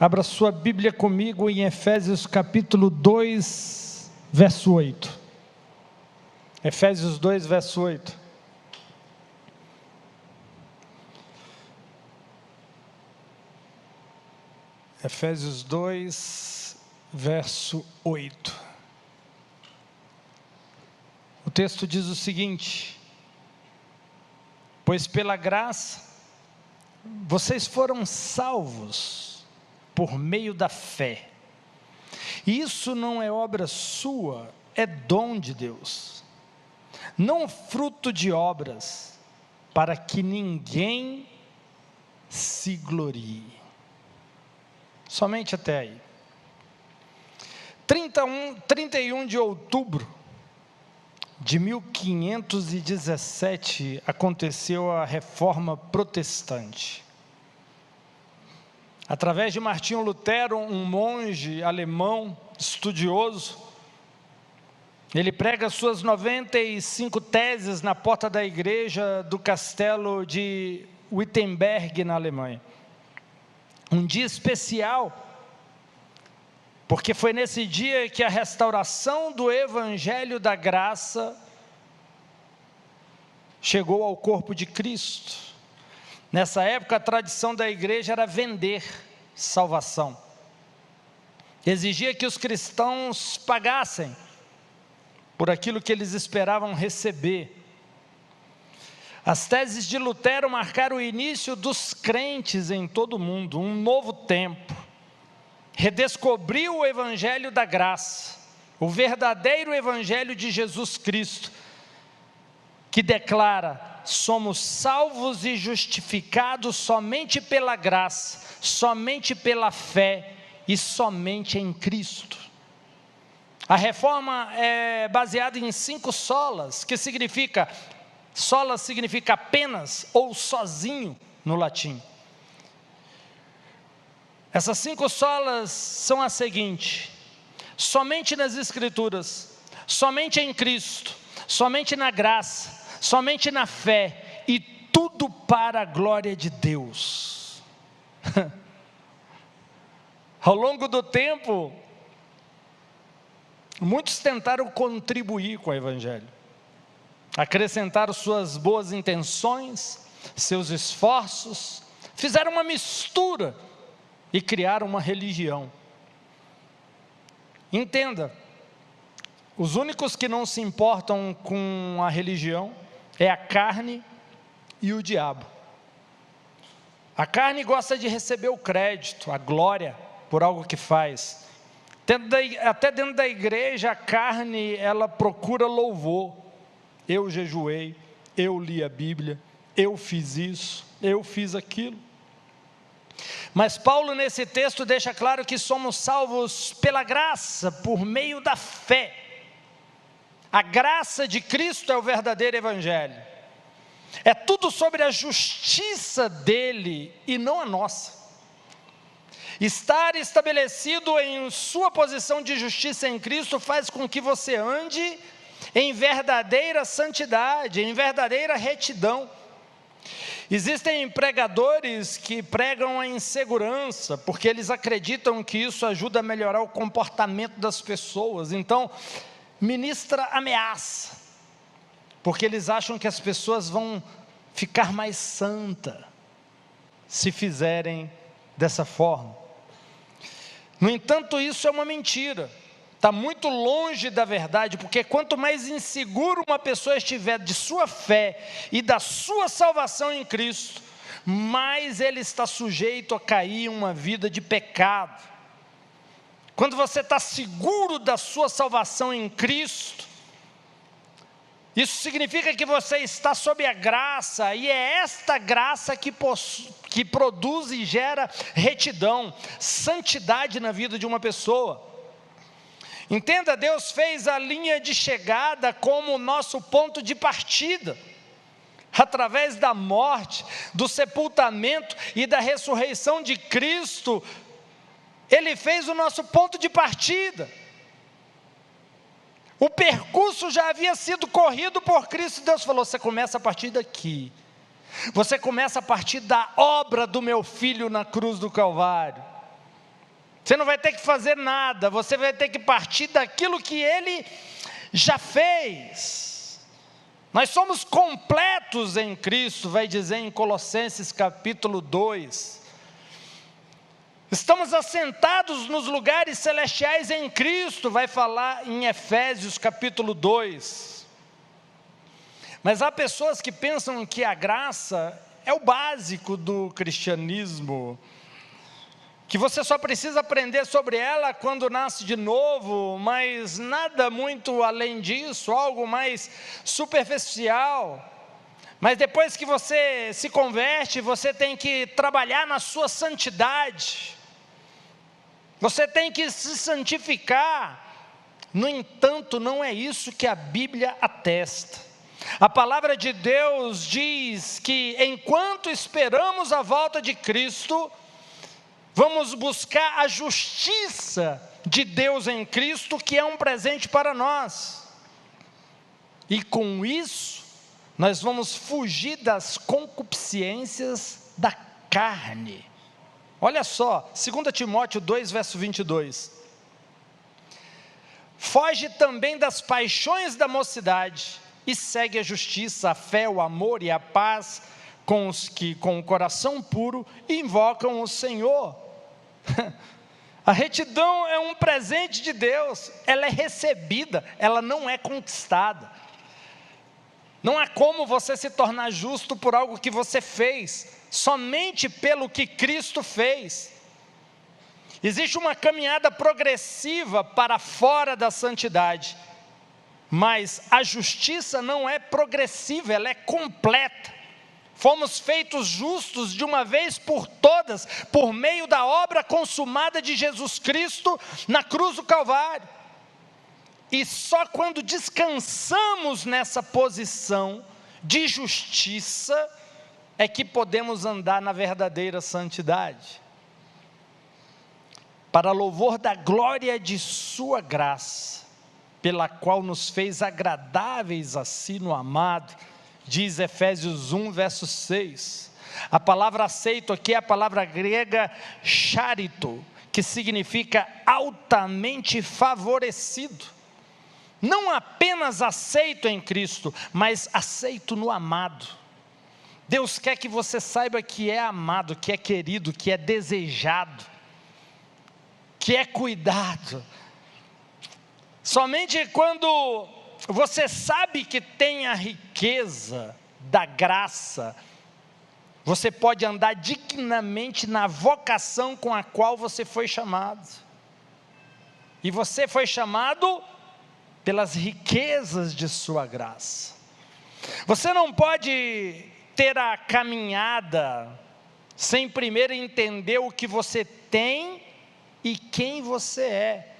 Abra sua Bíblia comigo em Efésios capítulo 2, verso 8. Efésios 2, verso 8. Efésios 2, verso 8. O texto diz o seguinte: pois pela graça vocês foram salvos por meio da fé. E isso não é obra sua, é dom de Deus, não fruto de obras, para que ninguém se glorie. Somente até aí. 31 de outubro de 1517 aconteceu a Reforma Protestante. Através de Martinho Lutero, um monge alemão estudioso, ele prega suas 95 teses na porta da igreja do castelo de Wittenberg, na Alemanha. Um dia especial, porque foi nesse dia que a restauração do Evangelho da Graça chegou ao corpo de Cristo. Nessa época, a tradição da igreja era vender salvação. Exigia que os cristãos pagassem por aquilo que eles esperavam receber. As teses de Lutero marcaram o início dos crentes em todo o mundo, um novo tempo. Redescobriu o Evangelho da Graça, o verdadeiro Evangelho de Jesus Cristo, que declara: somos salvos e justificados somente pela graça, somente pela fé e somente em Cristo. A reforma é baseada em 5 solas, que significa, sola significa apenas ou sozinho no latim. Essas 5 solas são as seguintes: somente nas Escrituras, somente em Cristo, somente na graça, somente na fé, e tudo para a glória de Deus. Ao longo do tempo, muitos tentaram contribuir com o Evangelho, acrescentaram suas boas intenções, seus esforços, fizeram uma mistura e criaram uma religião. Entenda, os únicos que não se importam com a religião é a carne e o diabo. A carne gosta de receber o crédito, a glória por algo que faz. Até dentro da igreja, a carne, ela procura louvor. Eu jejuei, eu li a Bíblia, eu fiz isso, eu fiz aquilo. Mas Paulo, nesse texto, deixa claro que somos salvos pela graça, por meio da fé. A graça de Cristo é o verdadeiro Evangelho. É tudo sobre a justiça dele e não a nossa. Estar estabelecido em sua posição de justiça em Cristo faz com que você ande em verdadeira santidade, em verdadeira retidão. Existem pregadores que pregam a insegurança, porque eles acreditam que isso ajuda a melhorar o comportamento das pessoas. Então, ministra ameaça, porque eles acham que as pessoas vão ficar mais santas se fizerem dessa forma. No entanto, isso é uma mentira, está muito longe da verdade, porque quanto mais inseguro uma pessoa estiver de sua fé e da sua salvação em Cristo, mais ele está sujeito a cair em uma vida de pecado. Quando você está seguro da sua salvação em Cristo, isso significa que você está sob a graça, e é esta graça que produz e gera retidão, santidade na vida de uma pessoa. Entenda, Deus fez a linha de chegada como o nosso ponto de partida. Através da morte, do sepultamento e da ressurreição de Cristo, Ele fez o nosso ponto de partida. O percurso já havia sido corrido por Cristo. Deus falou: você começa a partir daqui. Você começa a partir da obra do meu Filho na cruz do Calvário. Você não vai ter que fazer nada, você vai ter que partir daquilo que Ele já fez. Nós somos completos em Cristo, vai dizer em Colossenses capítulo 2. Estamos assentados nos lugares celestiais em Cristo, vai falar em Efésios capítulo 2. Mas há pessoas que pensam que a graça é o básico do cristianismo, que você só precisa aprender sobre ela quando nasce de novo, mas nada muito além disso, algo mais superficial. Mas depois que você se converte, você tem que trabalhar na sua santidade, você tem que se santificar. No entanto, não é isso que a Bíblia atesta. A palavra de Deus diz que enquanto esperamos a volta de Cristo, vamos buscar a justiça de Deus em Cristo, que é um presente para nós. E com isso, nós vamos fugir das concupiscências da carne. Olha só, 2 Timóteo 2, verso 22. Foge também das paixões da mocidade, e segue a justiça, a fé, o amor e a paz, com os que com o coração puro invocam o Senhor. A retidão é um presente de Deus, ela é recebida, ela não é conquistada. Não há como você se tornar justo por algo que você fez, somente pelo que Cristo fez. Existe uma caminhada progressiva para fora da santidade, mas a justiça não é progressiva, ela é completa. Fomos feitos justos de uma vez por todas, por meio da obra consumada de Jesus Cristo na cruz do Calvário. E só quando descansamos nessa posição de justiça, é que podemos andar na verdadeira santidade. Para louvor da glória de sua graça, pela qual nos fez agradáveis a si no amado, diz Efésios 1, verso 6. A palavra aceito aqui é a palavra grega charito, que significa altamente favorecido. Não apenas aceito em Cristo, mas aceito no amado. Deus quer que você saiba que é amado, que é querido, que é desejado, que é cuidado. Somente quando você sabe que tem a riqueza da graça, você pode andar dignamente na vocação com a qual você foi chamado. E você foi chamado pelas riquezas de sua graça. Você não pode ter a caminhada sem primeiro entender o que você tem e quem você é.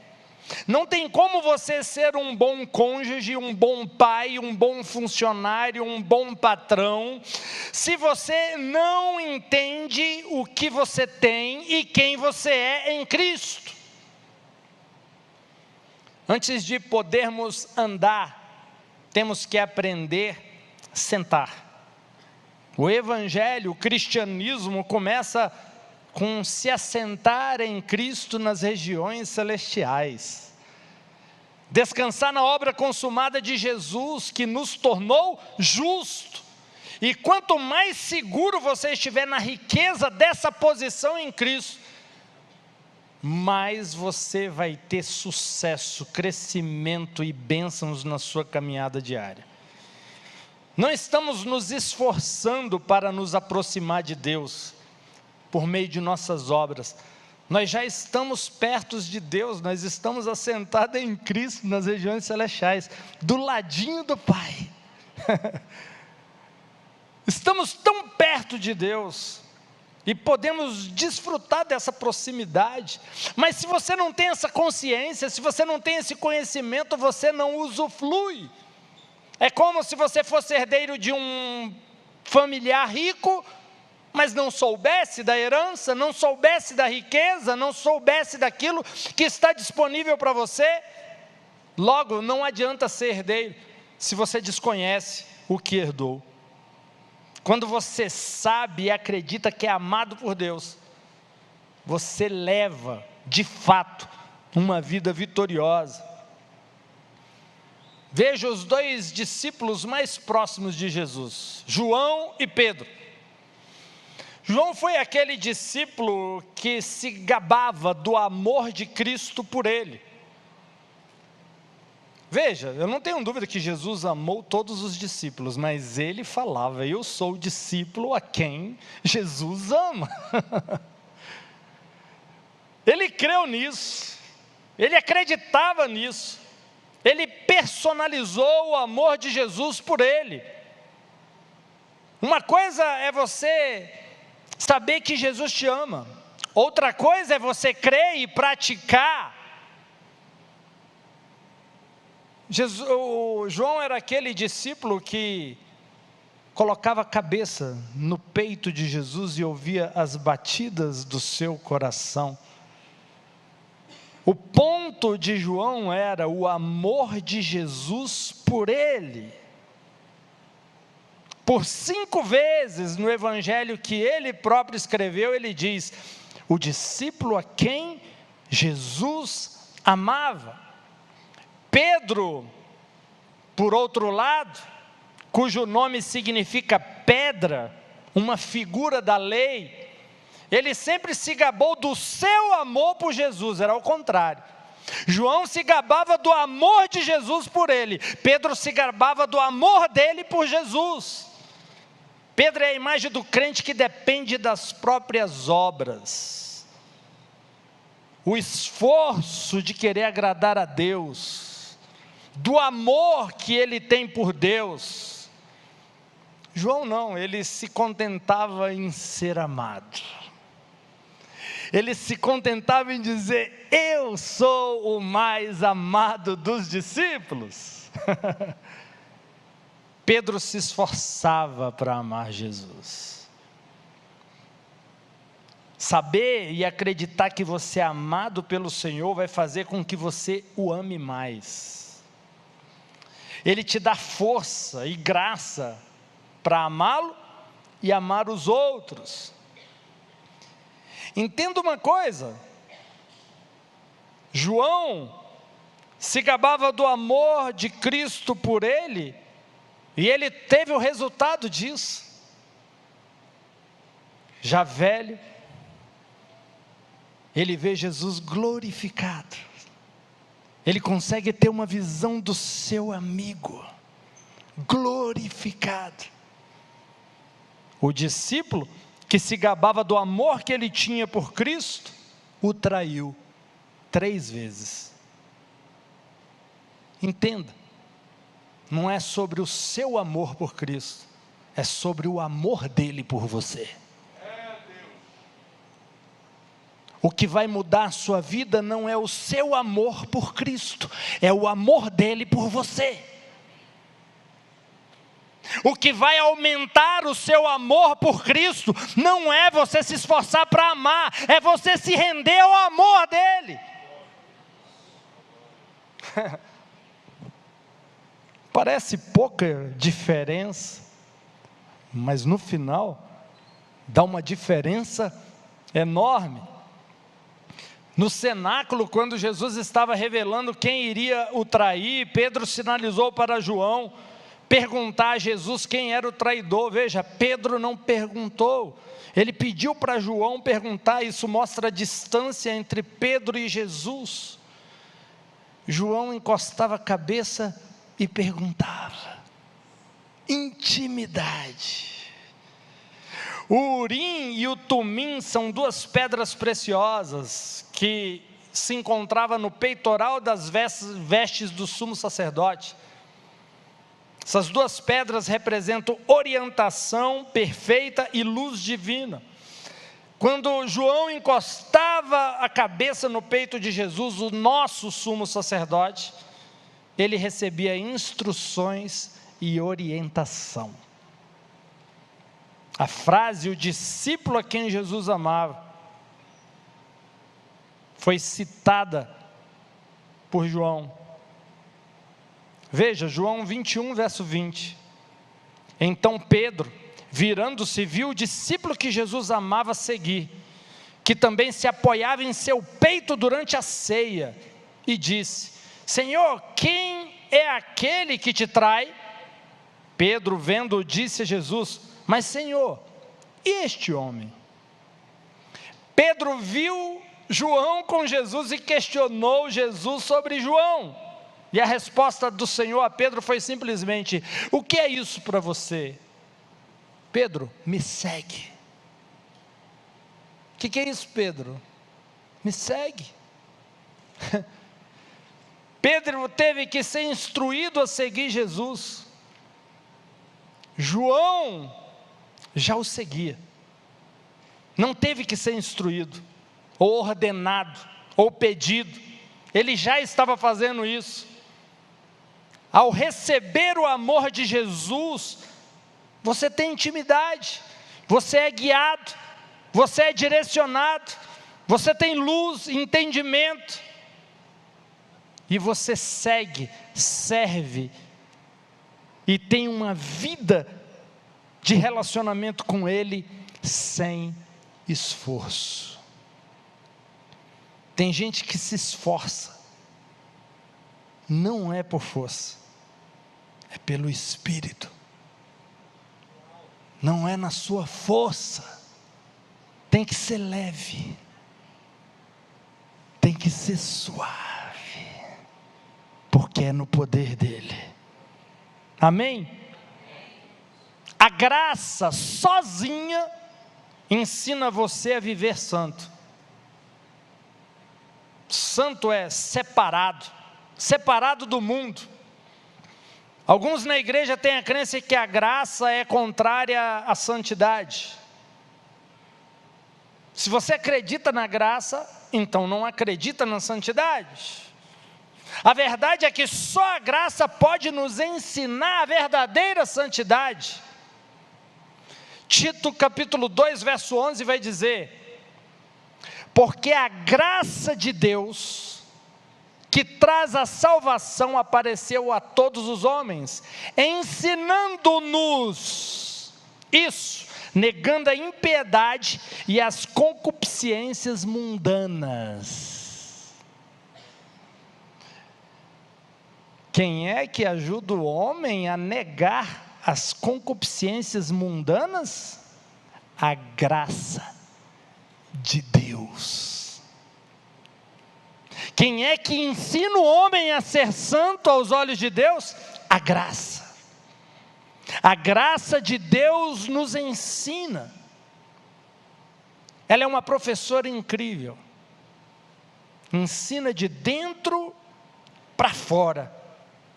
Não tem como você ser um bom cônjuge, um bom pai, um bom funcionário, um bom patrão, se você não entende o que você tem e quem você é em Cristo. Antes de podermos andar, temos que aprender a sentar. O evangelho, o cristianismo começa com se assentar em Cristo nas regiões celestiais. Descansar na obra consumada de Jesus, que nos tornou justo. E quanto mais seguro você estiver na riqueza dessa posição em Cristo, mais você vai ter sucesso, crescimento e bênçãos na sua caminhada diária. Não estamos nos esforçando para nos aproximar de Deus por meio de nossas obras. Nós já estamos perto de Deus, nós estamos assentados em Cristo nas regiões celestiais, do ladinho do Pai. Estamos tão perto de Deus e podemos desfrutar dessa proximidade. Mas se você não tem essa consciência, se você não tem esse conhecimento, você não usufrui. É como se você fosse herdeiro de um familiar rico, mas não soubesse da herança, não soubesse da riqueza, não soubesse daquilo que está disponível para você. Logo, não adianta ser herdeiro se você desconhece o que herdou. Quando você sabe e acredita que é amado por Deus, você leva de fato, uma vida vitoriosa. Veja os dois discípulos mais próximos de Jesus, João e Pedro. João foi aquele discípulo que se gabava do amor de Cristo por ele. Veja, eu não tenho dúvida que Jesus amou todos os discípulos, mas ele falava: eu sou o discípulo a quem Jesus ama. Ele creu nisso, ele acreditava nisso, ele personalizou o amor de Jesus por ele. Uma coisa é você saber que Jesus te ama, outra coisa é você crer e praticar. João era aquele discípulo que colocava a cabeça no peito de Jesus e ouvia as batidas do seu coração. O ponto de João era o amor de Jesus por ele. Por 5 vezes no evangelho que ele próprio escreveu, ele diz: o discípulo a quem Jesus amava. Pedro, por outro lado, cujo nome significa pedra, uma figura da lei, ele sempre se gabou do seu amor por Jesus, era o contrário. João se gabava do amor de Jesus por ele, Pedro se gabava do amor dele por Jesus. Pedro é a imagem do crente que depende das próprias obras, o esforço de querer agradar a Deus, do amor que ele tem por Deus. João não, ele se contentava em ser amado, ele se contentava em dizer: eu sou o mais amado dos discípulos. Pedro se esforçava para amar Jesus. Saber e acreditar que você é amado pelo Senhor vai fazer com que você o ame mais. Ele te dá força e graça para amá-lo e amar os outros. Entenda uma coisa: João se gabava do amor de Cristo por ele, e ele teve o resultado disso. Já velho, ele vê Jesus glorificado, ele consegue ter uma visão do seu amigo glorificado. O discípulo que se gabava do amor que ele tinha por Cristo, o traiu 3 vezes. Entenda, não é sobre o seu amor por Cristo, é sobre o amor dele por você. O que vai mudar a sua vida não é o seu amor por Cristo, é o amor dele por você. O que vai aumentar o seu amor por Cristo não é você se esforçar para amar, é você se render ao amor dele. Parece pouca diferença, mas no final dá uma diferença enorme. No cenáculo, quando Jesus estava revelando quem iria o trair, Pedro sinalizou para João perguntar a Jesus quem era o traidor. Veja, Pedro não perguntou, ele pediu para João perguntar. Isso mostra a distância entre Pedro e Jesus. João encostava a cabeça e perguntava. Intimidade. O Urim e o Tumim são 2 pedras preciosas que se encontravam no peitoral das vestes do sumo sacerdote. Essas 2 pedras representam orientação perfeita e luz divina. Quando João encostava a cabeça no peito de Jesus, o nosso sumo sacerdote, ele recebia instruções e orientação. A frase, o discípulo a quem Jesus amava, foi citada por João. Veja, João 21, verso 20. Então Pedro, virando-se, viu o discípulo que Jesus amava seguir, que também se apoiava em seu peito durante a ceia, e disse: Senhor, quem é aquele que te trai? Pedro, vendo-o, disse a Jesus: Mas Senhor, e este homem? Pedro viu João com Jesus e questionou Jesus sobre João. E a resposta do Senhor a Pedro foi simplesmente: o que é isso para você? Pedro, me segue. O que é isso, Pedro? Me segue. Pedro teve que ser instruído a seguir Jesus. João já o seguia. Não teve que ser instruído, ou ordenado, ou pedido. Ele já estava fazendo isso. Ao receber o amor de Jesus, você tem intimidade, você é guiado, você é direcionado, você tem luz, entendimento, e você segue, serve, e tem uma vida de relacionamento com Ele, sem esforço. Tem gente que se esforça, não é por força, é pelo Espírito, não é na sua força. Tem que ser leve, tem que ser suave, porque é no poder dEle. Amém? A graça sozinha ensina você a viver santo. Santo é separado, separado do mundo. Alguns na igreja têm a crença que a graça é contrária à santidade. Se você acredita na graça, então não acredita na santidade. A verdade é que só a graça pode nos ensinar a verdadeira santidade. Tito capítulo 2, verso 11 vai dizer: porque a graça de Deus, que traz a salvação, apareceu a todos os homens, ensinando-nos isso, negando a impiedade e as concupiscências mundanas. Quem é que ajuda o homem a negar as concupiscências mundanas? A graça de Deus. Quem é que ensina o homem a ser santo aos olhos de Deus? A graça. A graça de Deus nos ensina. Ela é uma professora incrível. Ensina de dentro para fora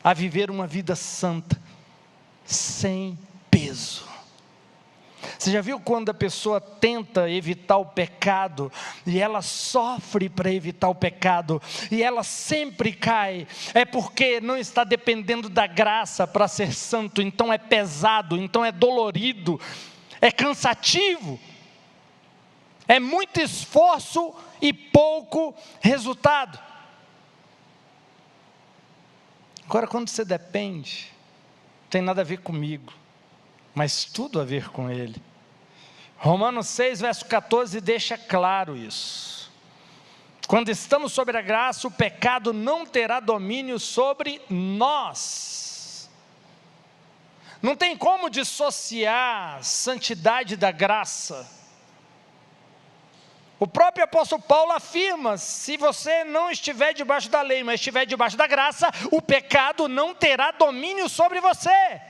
a viver uma vida santa, sem peso. Você já viu quando a pessoa tenta evitar o pecado, e ela sofre para evitar o pecado, e ela sempre cai? É porque não está dependendo da graça para ser santo. Então é pesado, então é dolorido, é cansativo, é muito esforço e pouco resultado. Agora, quando você depende, não tem nada a ver comigo, mas tudo a ver com Ele. Romanos 6, verso 14 deixa claro isso. Quando estamos sobre a graça, o pecado não terá domínio sobre nós. Não tem como dissociar santidade da graça. O próprio apóstolo Paulo afirma: se você não estiver debaixo da lei, mas estiver debaixo da graça, o pecado não terá domínio sobre você.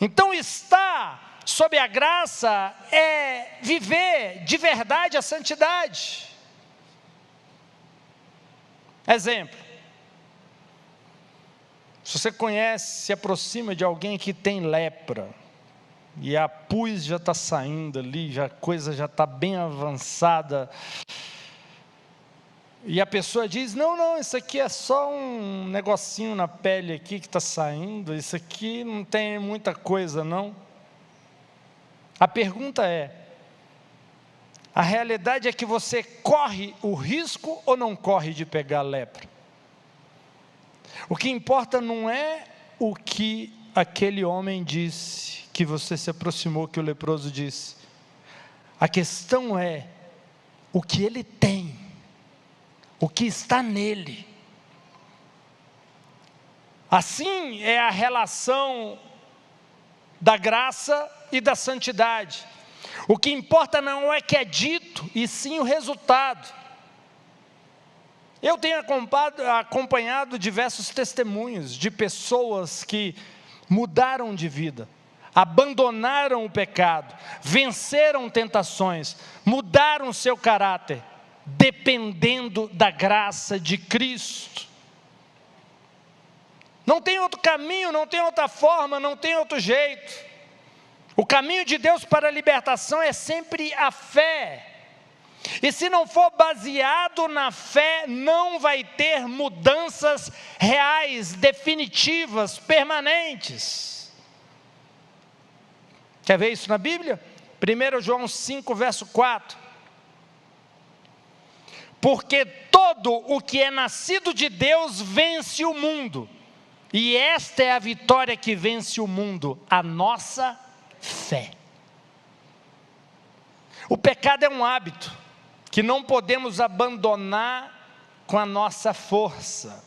Então, estar sob a graça é viver de verdade a santidade. Exemplo: se você conhece, se aproxima de alguém que tem lepra, e a pus já está saindo ali, a coisa já está bem avançada, e a pessoa diz: não, isso aqui é só um negocinho na pele aqui que está saindo, isso aqui não tem muita coisa não. A pergunta é: a realidade é que você corre o risco ou não corre de pegar lepra? O que importa não é o que aquele homem disse, que você se aproximou, que o leproso disse. A questão é o que ele tem, o que está nele. Assim é a relação da graça e da santidade. O que importa não é o que é dito, e sim o resultado. Eu tenho acompanhado diversos testemunhos de pessoas que mudaram de vida, abandonaram o pecado, venceram tentações, mudaram seu caráter, dependendo da graça de Cristo. Não tem outro caminho, não tem outra forma, não tem outro jeito. O caminho de Deus para a libertação é sempre a fé. E se não for baseado na fé, não vai ter mudanças reais, definitivas, permanentes. Quer ver isso na Bíblia? 1 João 5, verso 4. Porque todo o que é nascido de Deus vence o mundo. E esta é a vitória que vence o mundo, a nossa fé. O pecado é um hábito que não podemos abandonar com a nossa força.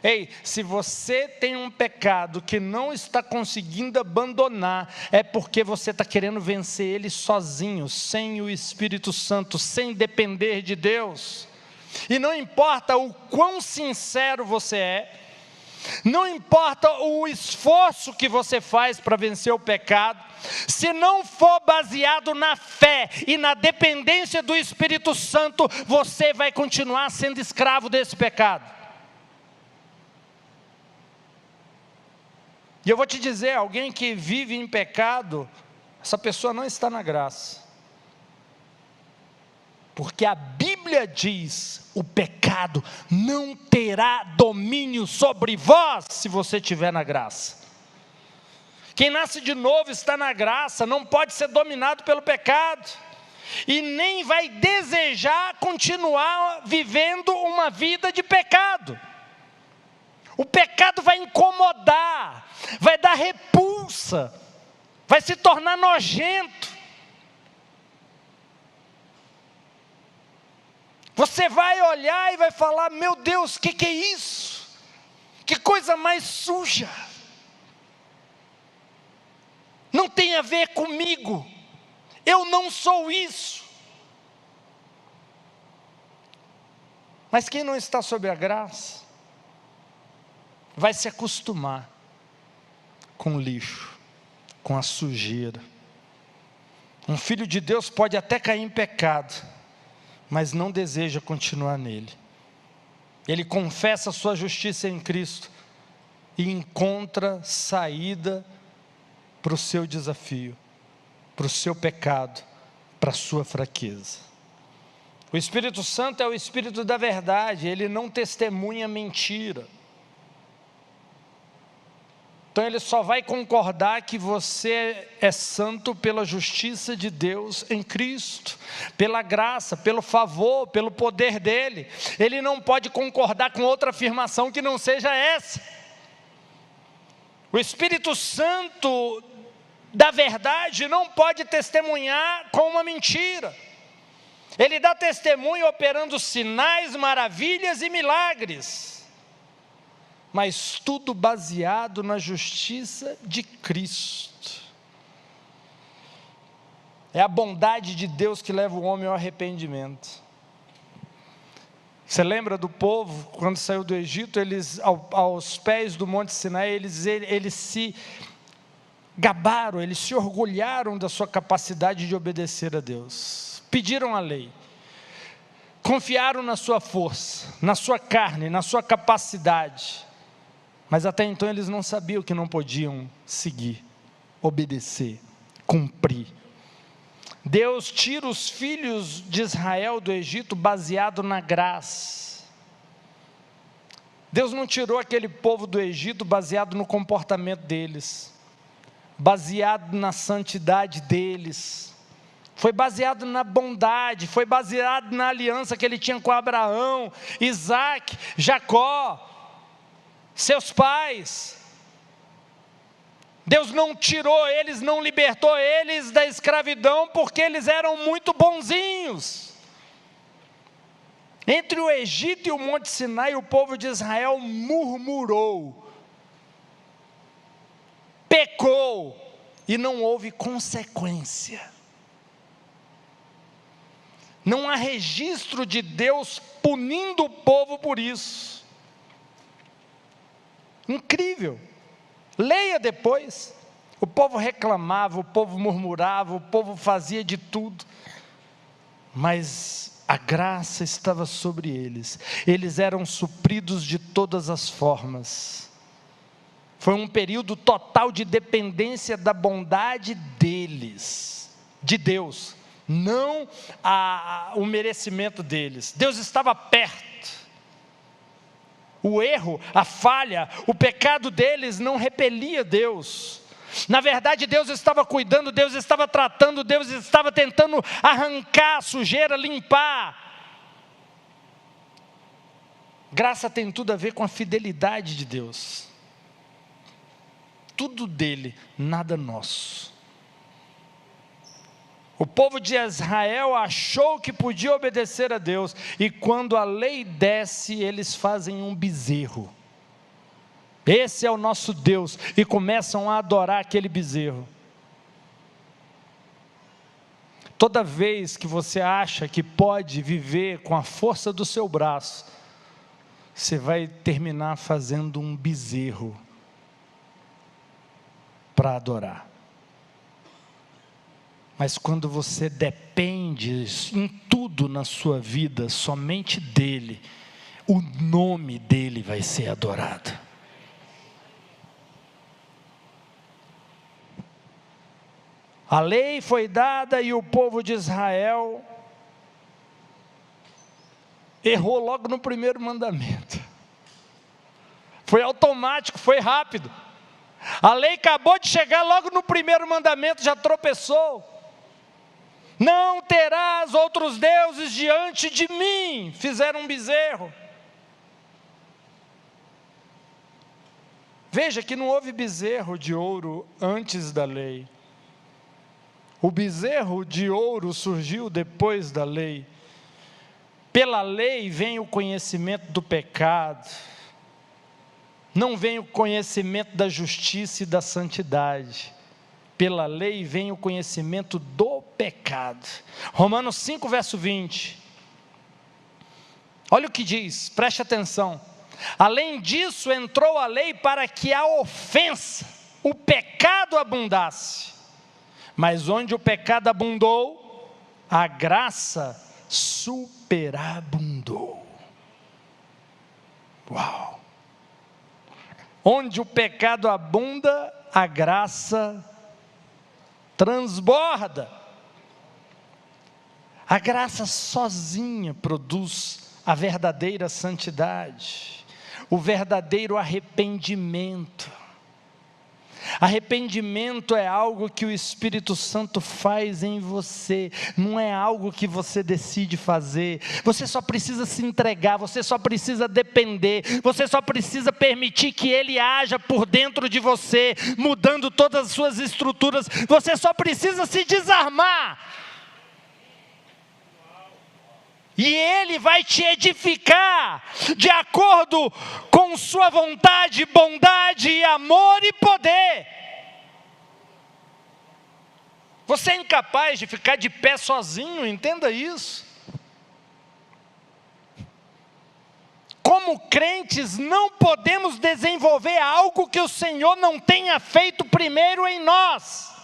Ei, se você tem um pecado que não está conseguindo abandonar, é porque você está querendo vencer ele sozinho, sem o Espírito Santo, sem depender de Deus. E não importa o quão sincero você é, não importa o esforço que você faz para vencer o pecado, se não for baseado na fé e na dependência do Espírito Santo, você vai continuar sendo escravo desse pecado. E eu vou te dizer, alguém que vive em pecado, essa pessoa não está na graça. Porque a Bíblia diz, o pecado não terá domínio sobre vós, se você estiver na graça. Quem nasce de novo está na graça, não pode ser dominado pelo pecado. E nem vai desejar continuar vivendo uma vida de pecado. O pecado vai incomodar, vai dar repulsa, vai se tornar nojento. Você vai olhar e vai falar, meu Deus, o que é isso? Que coisa mais suja. Não tem a ver comigo. Eu não sou isso. Mas quem não está sob a graça, vai se acostumar com o lixo, com a sujeira. Um filho de Deus pode até cair em pecado, mas não deseja continuar nele. Ele confessa a sua justiça em Cristo e encontra saída para o seu desafio, para o seu pecado, para a sua fraqueza. O Espírito Santo é o Espírito da verdade, ele não testemunha mentira. Então ele só vai concordar que você é santo pela justiça de Deus em Cristo, pela graça, pelo favor, pelo poder dele. Ele não pode concordar com outra afirmação que não seja essa. O Espírito Santo da verdade não pode testemunhar com uma mentira. Ele dá testemunho operando sinais, maravilhas e milagres. Mas tudo baseado na justiça de Cristo. É a bondade de Deus que leva o homem ao arrependimento. Você lembra do povo, quando saiu do Egito, eles, aos pés do Monte Sinai, eles se gabaram, eles se orgulharam da sua capacidade de obedecer a Deus. Pediram a lei. Confiaram na sua força, na sua carne, na sua capacidade. Mas até então eles não sabiam que não podiam seguir, obedecer, cumprir. Deus tira os filhos de Israel do Egito baseado na graça. Deus não tirou aquele povo do Egito baseado no comportamento deles, baseado na santidade deles. Foi baseado na bondade, foi baseado na aliança que ele tinha com Abraão, Isaac, Jacó, seus pais. Deus não tirou eles, não libertou eles da escravidão, porque eles eram muito bonzinhos. Entre o Egito e o Monte Sinai, o povo de Israel murmurou, pecou, e não houve consequência. Não há registro de Deus punindo o povo por isso. Incrível. Leia depois. O povo reclamava, o povo murmurava, o povo fazia de tudo, mas a graça estava sobre eles. Eles eram supridos de todas as formas. Foi um período total de dependência da bondade deles, de Deus, não o merecimento deles. Deus estava perto. O erro, a falha, o pecado deles não repelia Deus. Na verdade, Deus estava cuidando, Deus estava tratando, Deus estava tentando arrancar a sujeira, limpar. Graça tem tudo a ver com a fidelidade de Deus. Tudo dele, nada nosso. O povo de Israel achou que podia obedecer a Deus, e quando a lei desce, eles fazem um bezerro. Esse é o nosso Deus, e começam a adorar aquele bezerro. Toda vez que você acha que pode viver com a força do seu braço, você vai terminar fazendo um bezerro para adorar. Mas quando você depende em tudo na sua vida somente dele, o nome dele vai ser adorado. A lei foi dada e o povo de Israel errou logo no primeiro mandamento. Foi automático, foi rápido. A lei acabou de chegar, logo no primeiro mandamento já tropeçou. Não terás outros deuses diante de mim. Fizeram um bezerro. Veja que não houve bezerro de ouro antes da lei. O bezerro de ouro surgiu depois da lei. Pela lei vem o conhecimento do pecado. Não vem o conhecimento da justiça e da santidade. Pela lei vem o conhecimento do pecado. Romanos 5, verso 20. Olha o que diz, preste atenção. Além disso, entrou a lei para que a ofensa, o pecado abundasse. Mas onde o pecado abundou, a graça superabundou. Uau! Onde o pecado abunda, a graça transborda. A graça sozinha produz a verdadeira santidade, o verdadeiro arrependimento. Arrependimento é algo que o Espírito Santo faz em você, não é algo que você decide fazer. Você só precisa se entregar, você só precisa depender, você só precisa permitir que Ele haja por dentro de você, mudando todas as suas estruturas. Você só precisa se desarmar, e Ele vai te edificar de acordo com sua vontade, bondade, amor e poder. Você é incapaz de ficar de pé sozinho, entenda isso. Como crentes, não podemos desenvolver algo que o Senhor não tenha feito primeiro em nós.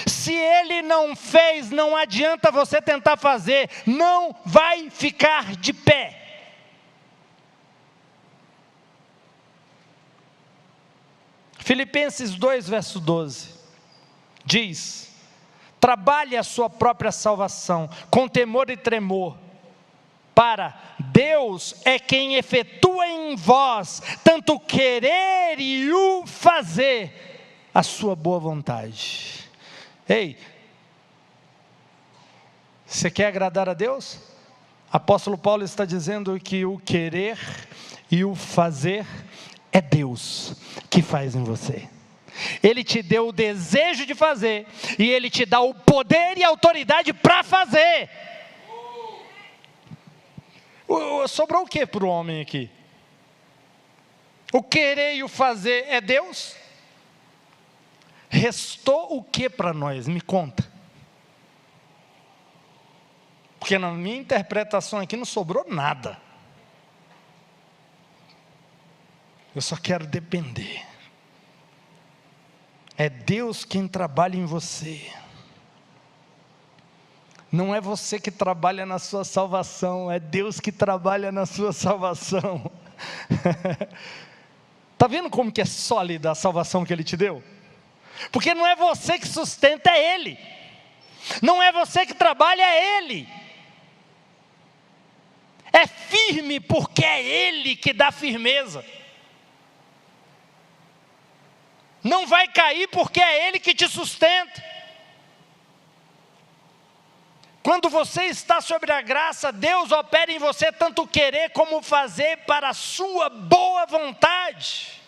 Se Ele não fez, não adianta você tentar fazer, não vai ficar de pé. Filipenses 2, verso 12, diz: trabalhe a sua própria salvação, com temor e tremor, para Deus é quem efetua em vós, tanto o querer e o fazer, a sua boa vontade. Ei, você quer agradar a Deus? Apóstolo Paulo está dizendo que o querer e o fazer é Deus que faz em você. Ele te deu o desejo de fazer, e Ele te dá o poder e a autoridade para fazer. Sobrou o que para o homem aqui? O querer e o fazer é Deus? Restou o que para nós? Me conta. Porque na minha interpretação aqui não sobrou nada. Eu só quero depender. É Deus quem trabalha em você. Não é você que trabalha na sua salvação, é Deus que trabalha na sua salvação. Está vendo como que é sólida a salvação que Ele te deu? Porque não é você que sustenta, é Ele. Não é você que trabalha, é Ele. É firme porque é Ele que dá firmeza. Não vai cair porque é Ele que te sustenta. Quando você está sobre a graça, Deus opera em você tanto querer como fazer para a sua boa vontade.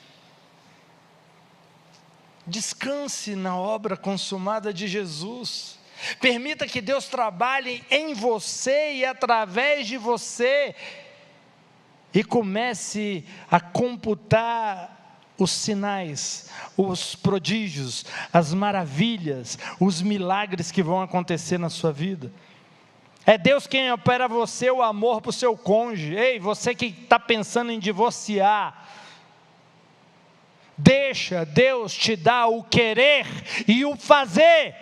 Descanse na obra consumada de Jesus. Permita que Deus trabalhe em você e através de você. E comece a computar os sinais, os prodígios, as maravilhas, os milagres que vão acontecer na sua vida. É Deus quem opera você o amor para o seu cônjuge. Ei, você que está pensando em divorciar, deixa Deus te dar o querer e o fazer.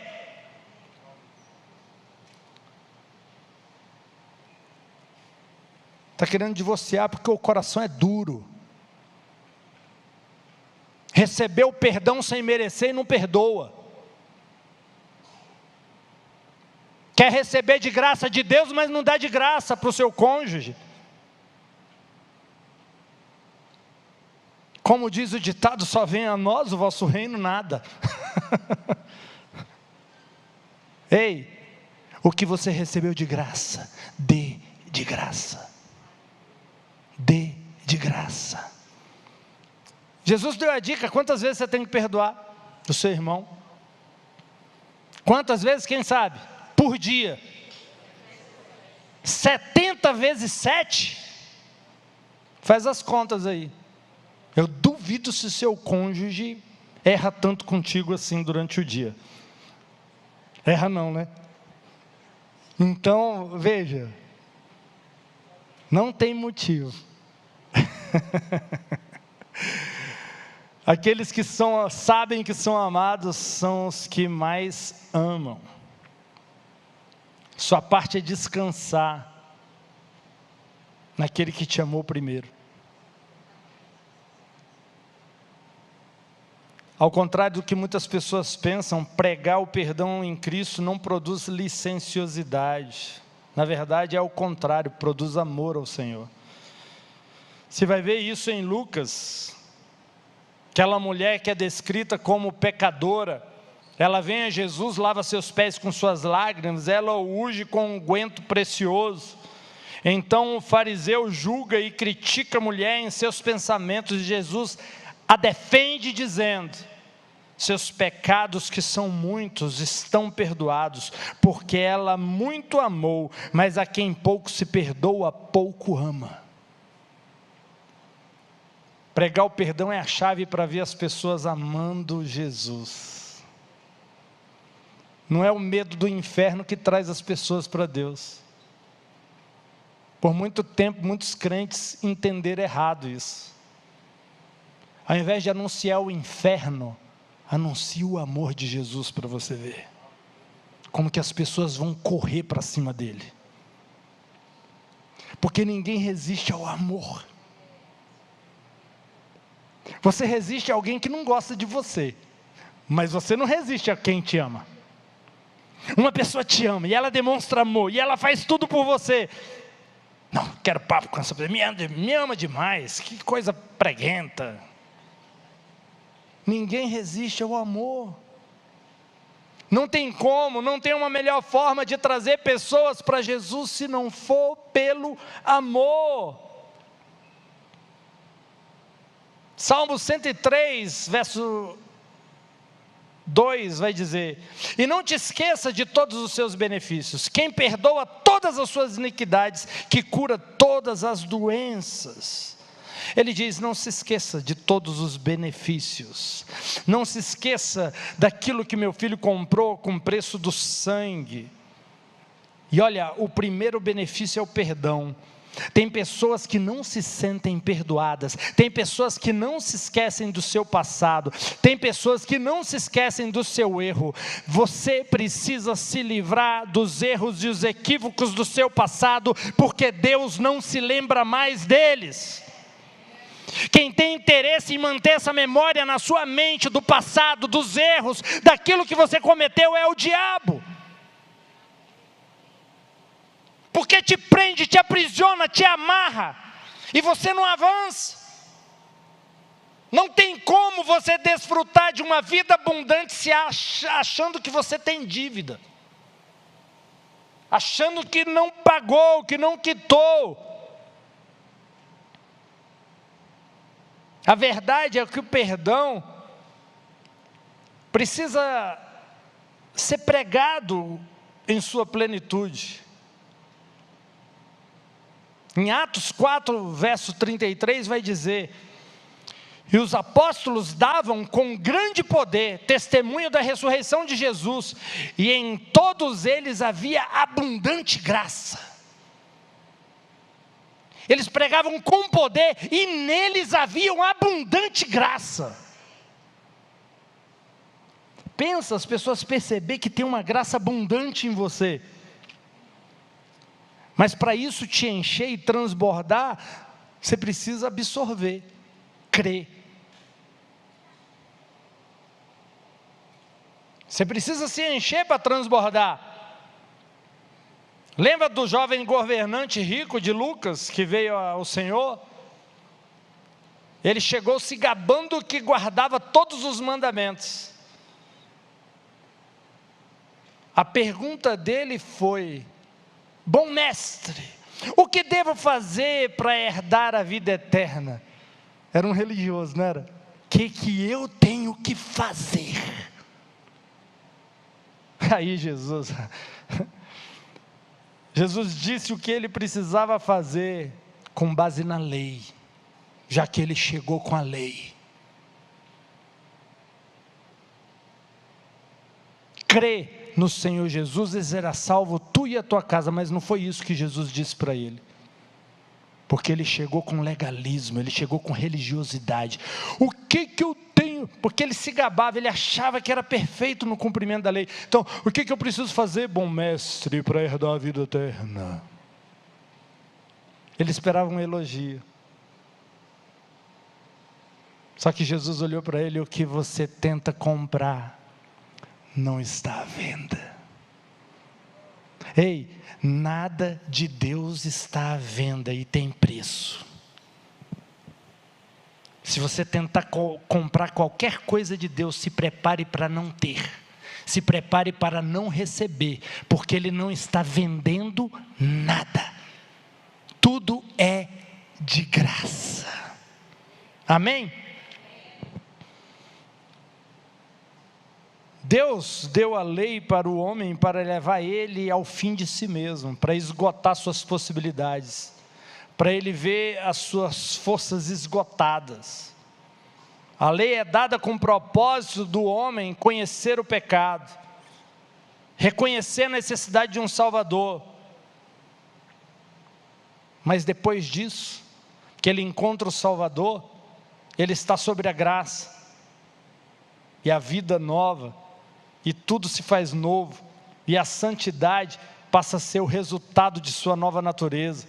Está querendo divorciar porque o coração é duro. Recebeu perdão sem merecer e não perdoa. Quer receber de graça de Deus, mas não dá de graça para o seu cônjuge. Como diz o ditado, só venha a nós o vosso reino, nada. Ei, o que você recebeu de graça, dê de graça. Dê de graça. Jesus deu a dica, quantas vezes você tem que perdoar o seu irmão? Quantas vezes, quem sabe? Por dia. 70 vezes 7? Faz as contas aí. Eu duvido se seu cônjuge erra tanto contigo assim durante o dia. Erra não, né? Então, veja, não tem motivo. Aqueles que sabem que são amados são os que mais amam. Sua parte é descansar naquele que te amou primeiro. Ao contrário do que muitas pessoas pensam, pregar o perdão em Cristo não produz licenciosidade. Na verdade é o contrário, produz amor ao Senhor. Você vai ver isso em Lucas. Aquela mulher que é descrita como pecadora, ela vem a Jesus, lava seus pés com suas lágrimas, ela o unge com um unguento precioso. Então o fariseu julga e critica a mulher em seus pensamentos, e Jesus a defende dizendo: seus pecados, que são muitos, estão perdoados, porque ela muito amou, mas a quem pouco se perdoa, pouco ama. Pregar o perdão é a chave para ver as pessoas amando Jesus. Não é o medo do inferno que traz as pessoas para Deus. Por muito tempo, muitos crentes entenderam errado isso. Ao invés de anunciar o inferno, anuncie o amor de Jesus para você ver. Como que as pessoas vão correr para cima dele. Porque ninguém resiste ao amor. Você resiste a alguém que não gosta de você, mas você não resiste a quem te ama. Uma pessoa te ama, e ela demonstra amor, e ela faz tudo por você. Não, quero papo com essa pessoa, me ama demais, que coisa preguenta. Ninguém resiste ao amor. Não tem como, não tem uma melhor forma de trazer pessoas para Jesus, se não for pelo amor. Salmo 103, verso 2 vai dizer: e não te esqueça de todos os seus benefícios, quem perdoa todas as suas iniquidades, que cura todas as doenças. Ele diz: não se esqueça de todos os benefícios, não se esqueça daquilo que meu filho comprou com o preço do sangue. E olha, o primeiro benefício é o perdão. Tem pessoas que não se sentem perdoadas, tem pessoas que não se esquecem do seu passado, tem pessoas que não se esquecem do seu erro. Você precisa se livrar dos erros e os equívocos do seu passado, porque Deus não se lembra mais deles. Quem tem interesse em manter essa memória na sua mente do passado, dos erros, daquilo que você cometeu, é o diabo. Porque te prende, te aprisiona, te amarra, e você não avança. Não tem como você desfrutar de uma vida abundante se achando que você tem dívida, achando que não pagou, que não quitou. A verdade é que o perdão precisa ser pregado em sua plenitude. Em Atos 4, verso 33 vai dizer: e os apóstolos davam com grande poder testemunho da ressurreição de Jesus, e em todos eles havia abundante graça. Eles pregavam com poder, e neles havia abundante graça. Pensa as pessoas perceber que tem uma graça abundante em você. Mas para isso te encher e transbordar, você precisa absorver, crer. Você precisa se encher para transbordar. Lembra do jovem governante rico de Lucas, que veio ao Senhor? Ele chegou se gabando que guardava todos os mandamentos. A pergunta dele foi: bom mestre, o que devo fazer para herdar a vida eterna? Era um religioso, não era? O que eu tenho que fazer? Aí Jesus disse o que ele precisava fazer com base na lei, já que ele chegou com a lei. Crê no Senhor Jesus e será salvo tu e a tua casa. Mas não foi isso que Jesus disse para ele, porque ele chegou com legalismo, ele chegou com religiosidade. O que eu tenho? Porque ele se gabava, ele achava que era perfeito no cumprimento da lei. Então, o que eu preciso fazer, bom mestre, para herdar a vida eterna? Ele esperava um elogio. Só que Jesus olhou para ele: o que você tenta comprar não está à venda. Ei, nada de Deus está à venda e tem preço. Se você tentar comprar qualquer coisa de Deus, se prepare para não ter, se prepare para não receber, porque Ele não está vendendo nada, tudo é de graça. Amém? Deus deu a lei para o homem para levar ele ao fim de si mesmo, para esgotar suas possibilidades, para ele ver as suas forças esgotadas. A lei é dada com o propósito do homem conhecer o pecado, reconhecer a necessidade de um Salvador. Mas depois disso, que ele encontra o Salvador, ele está sobre a graça, e a vida nova, e tudo se faz novo, e a santidade passa a ser o resultado de sua nova natureza,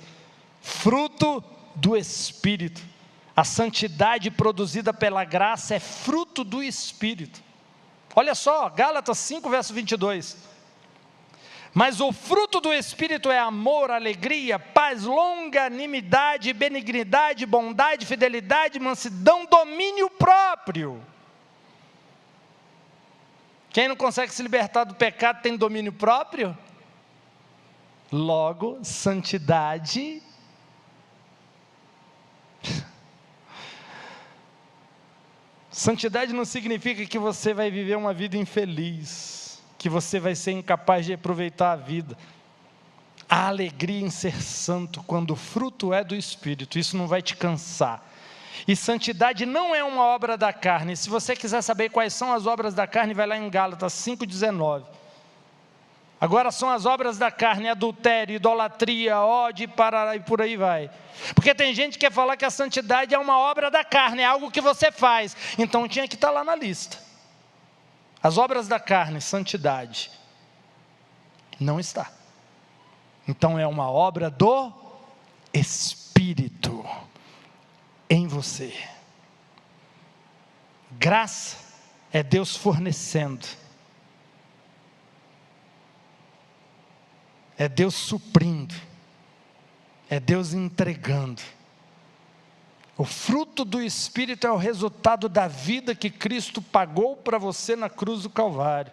fruto do Espírito. A santidade produzida pela graça é fruto do Espírito. Olha só, Gálatas 5, verso 22. Mas o fruto do Espírito é amor, alegria, paz, longanimidade, benignidade, bondade, fidelidade, mansidão, domínio próprio. Quem não consegue se libertar do pecado tem domínio próprio? Logo, santidade Santidade não significa que você vai viver uma vida infeliz, que você vai ser incapaz de aproveitar a vida. Há alegria em ser santo quando o fruto é do Espírito, isso não vai te cansar. E santidade não é uma obra da carne. Se você quiser saber quais são as obras da carne, vai lá em Gálatas 5,19. Agora são as obras da carne: adultério, idolatria, ódio, e por aí vai. Porque tem gente que quer falar que a santidade é uma obra da carne, é algo que você faz. Então tinha que estar lá na lista. As obras da carne, santidade, não está. Então é uma obra do Espírito em você. Graça é Deus fornecendo, é Deus suprindo, é Deus entregando. O fruto do Espírito é o resultado da vida que Cristo pagou para você na cruz do Calvário.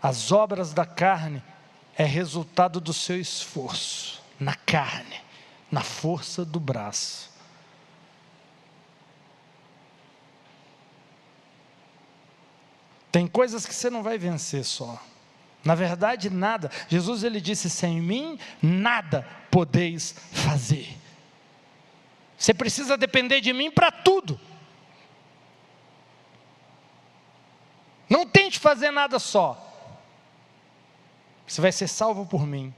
As obras da carne é resultado do seu esforço, na carne, na força do braço. Tem coisas que você não vai vencer só. Na verdade, nada. Jesus, ele disse: sem mim, nada podeis fazer. Você precisa depender de mim para tudo. Não tente fazer nada só. Você vai ser salvo por mim.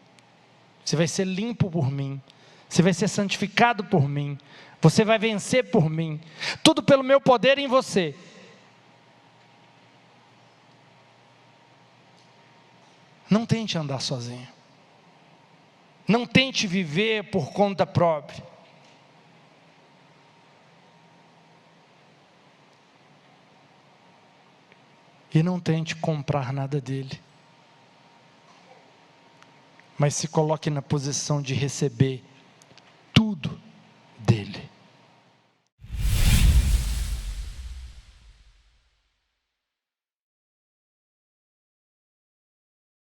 Você vai ser limpo por mim. Você vai ser santificado por mim. Você vai vencer por mim. Tudo pelo meu poder em você. Não tente andar sozinho. Não tente viver por conta própria. E não tente comprar nada dele. Mas se coloque na posição de receber tudo dele.